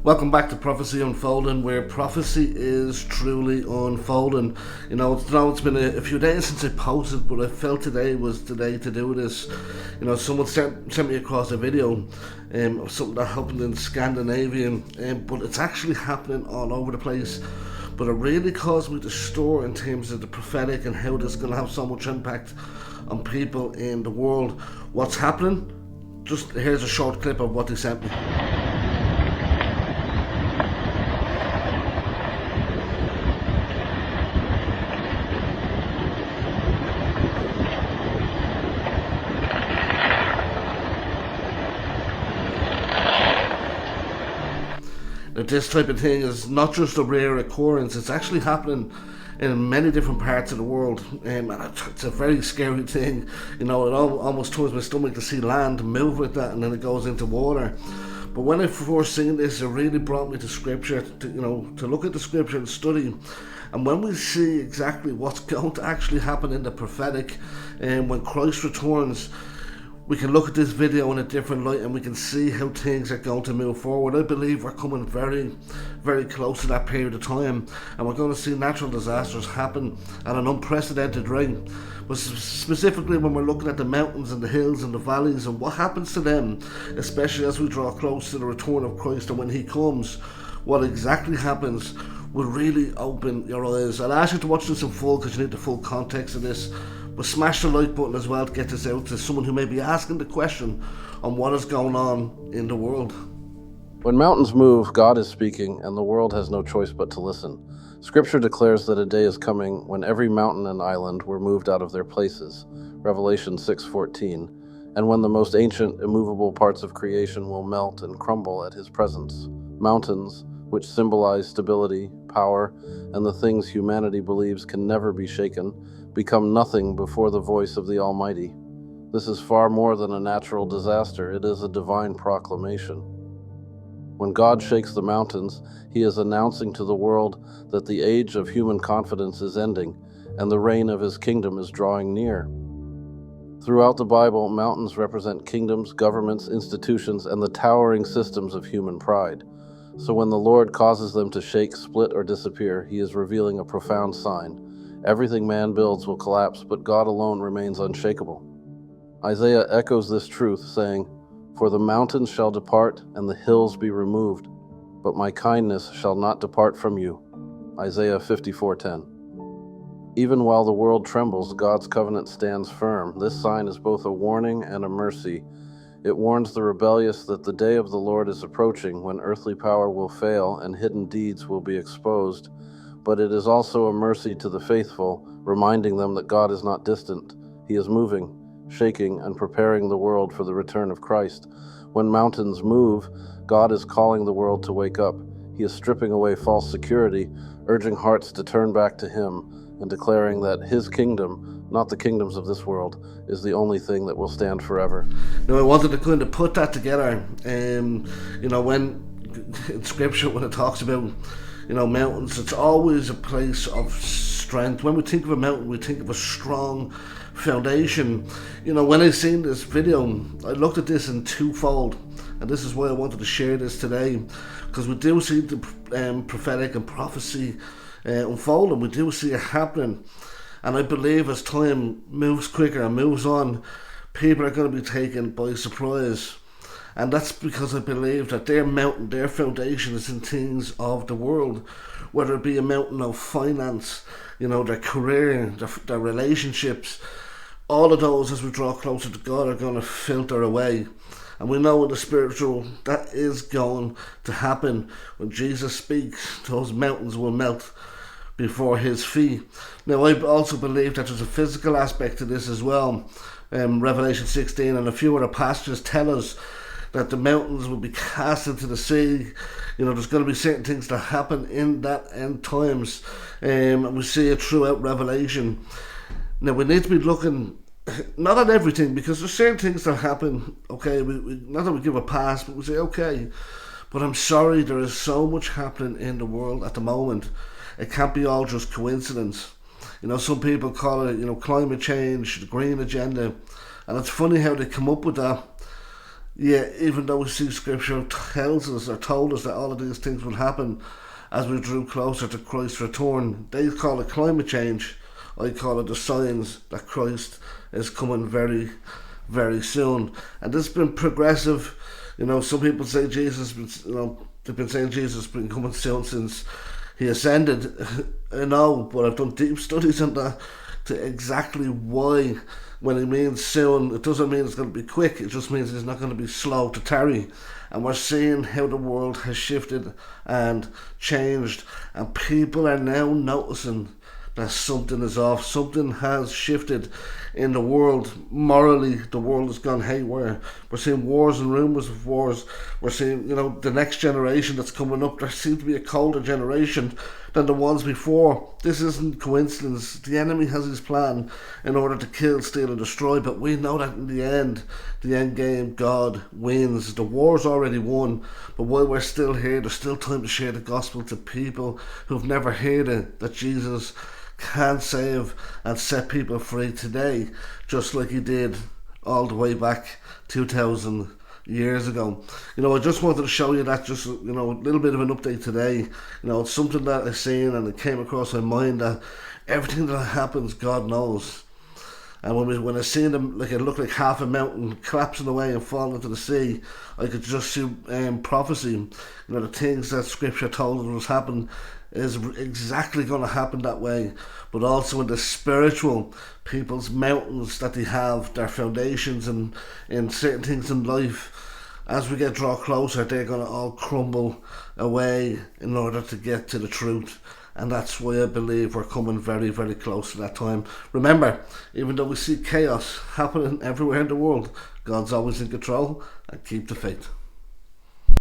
Welcome back to Prophecy Unfolding, where prophecy is truly unfolding. It's been a few days since I posted, but I felt today was the day to do this. Someone sent me across a video of something that happened in Scandinavia, but it's actually happening all over the place. But it really caused me to stir in terms of the prophetic and how this is going to have so much impact on people in the world. What's happening? Just here's a short clip of what they sent me. That this type of thing is not just a rare occurrence, it's actually happening in many different parts of the world, and it's a very scary thing. It almost turns my stomach to see land move like that, and then it goes into water. But when I first seen this, it really brought me to scripture, to look at the scripture and study. And when we see exactly what's going to actually happen in the prophetic, and when Christ returns, we can look at this video in a different light and we can see how things are going to move forward. I believe we're coming very, very close to that period of time, and we're going to see natural disasters happen at an unprecedented rate. But specifically when we're looking at the mountains and the hills and the valleys and what happens to them, especially as we draw close to the return of Christ and when He comes, what exactly happens will really open your eyes. I'll ask you to watch this in full because you need the full context of this. But smash the like button as well to get this out to someone who may be asking the question on what is going on in the world. When mountains move, God is speaking, and the world has no choice but to listen. Scripture declares that a day is coming when every mountain and island were moved out of their places, Revelation 6:14, and when the most ancient, immovable parts of creation will melt and crumble at His presence. Mountains, which symbolize stability, power, and the things humanity believes can never be shaken, become nothing before the voice of the Almighty. This is far more than a natural disaster, it is a divine proclamation. When God shakes the mountains, He is announcing to the world that the age of human confidence is ending, and the reign of His kingdom is drawing near. Throughout the Bible, mountains represent kingdoms, governments, institutions, and the towering systems of human pride. So when the Lord causes them to shake, split, or disappear, He is revealing a profound sign. Everything man builds will collapse, but God alone remains unshakable. Isaiah echoes this truth, saying, "For the mountains shall depart, and the hills be removed, but my kindness shall not depart from you." Isaiah 54:10. Even while the world trembles, God's covenant stands firm. This sign is both a warning and a mercy. It warns the rebellious that the day of the Lord is approaching, when earthly power will fail and hidden deeds will be exposed. But it is also a mercy to the faithful, reminding them that God is not distant. He is moving, shaking, and preparing the world for the return of Christ. When mountains move, God is calling the world to wake up. He is stripping away false security, urging hearts to turn back to Him, and declaring that His kingdom, not the kingdoms of this world, is the only thing that will stand forever. Now, I wanted to kind of put that together. When in Scripture, when it talks about mountains, it's always a place of strength. When we think of a mountain, we think of a strong foundation. When I seen this video, I looked at this in twofold, and this is why I wanted to share this today, because we do see the prophetic and prophecy unfolding. We do see it happening, and I believe as time moves quicker and moves on, people are going to be taken by surprise. And that's because I believe that their mountain, their foundation is in things of the world, whether it be a mountain of finance, their career, their relationships. All of those, as we draw closer to God, are going to filter away. And we know in the spiritual that is going to happen. When Jesus speaks, those mountains will melt before His feet. Now, I also believe that there's a physical aspect to this as well. Revelation 16 and a few other passages tell us that the mountains will be cast into the sea. There's going to be certain things that happen in that end times. And we see it throughout Revelation. Now, we need to be looking not at everything, because there's certain things that happen, okay, not that we give a pass, but we say, okay, but I'm sorry, there is so much happening in the world at the moment. It can't be all just coincidence. Some people call it, climate change, the green agenda, and it's funny how they come up with that. Yeah, even though we see Scripture tells us or told us that all of these things will happen as we drew closer to Christ's return, they call it climate change. I call it the signs that Christ is coming very, very soon. And this has been progressive. You know, some people say Jesus, they've been saying Jesus has been coming soon since he ascended. I know, but I've done deep studies on that to exactly why. When he means soon, it doesn't mean it's going to be quick. It just means it's not going to be slow to tarry. And we're seeing how the world has shifted and changed, and people are now noticing that something is off. Something has shifted in the world. Morally, the world has gone haywire. We're seeing wars and rumours of wars. We're seeing, the next generation that's coming up, there seems to be a colder generation than the ones before. This isn't coincidence. The enemy has his plan in order to kill, steal and destroy, but we know that in the end game, God wins. The war's already won, but while we're still here, there's still time to share the gospel to people who've never heard it, that Jesus can save and set people free today, just like he did all the way back 2,000 years ago. I just wanted to show you that, just a little bit of an update today. It's something that I seen and it came across my mind that everything that happens, God knows. And when I seen them, it looked like half a mountain collapsing away and falling into the sea, I could just see prophecy. The things that Scripture told us was happening is exactly going to happen that way. But also in the spiritual, people's mountains that they have, their foundations and in certain things in life, as we draw closer, they're going to all crumble away in order to get to the truth. And that's why I believe we're coming very, very close to that time. Remember, even though we see chaos happening everywhere in the world, God's always in control, and keep the faith.